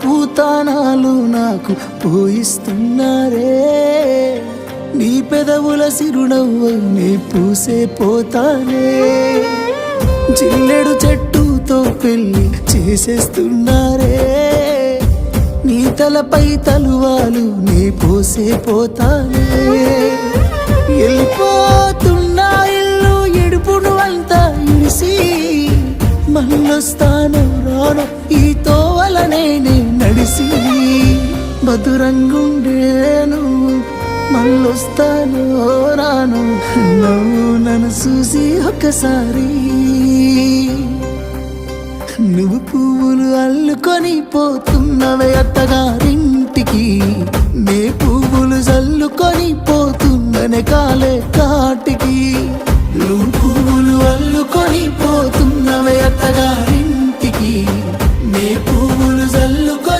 పూతానాలు నాకు పోయిస్తున్నారే నీ పెదవుల సిరునవ్వై నీ పూసే పోతానే జిల్లెడు చెట్టుతో పెళ్లి చేసేస్తున్నారే నీ తలపై తలువాలు నీ పోసే పోతానే వెళ్ళిపోతున్నా ఇల్లు ఎడుపును అంతా ఇడిసి మళ్ళొస్తాను రాను ఈ తోవలనే నడిసి మధురంగుండేను మళ్ళొస్తాను రాను నువ్వు నన్ను చూసి ఒక్కసారి నువ్వు పువ్వులు అల్లుకొని పోతున్నవే అత్తగారింటికి నే పువ్వులు జల్లుకొని పోతున్ననే కాలే కాటికి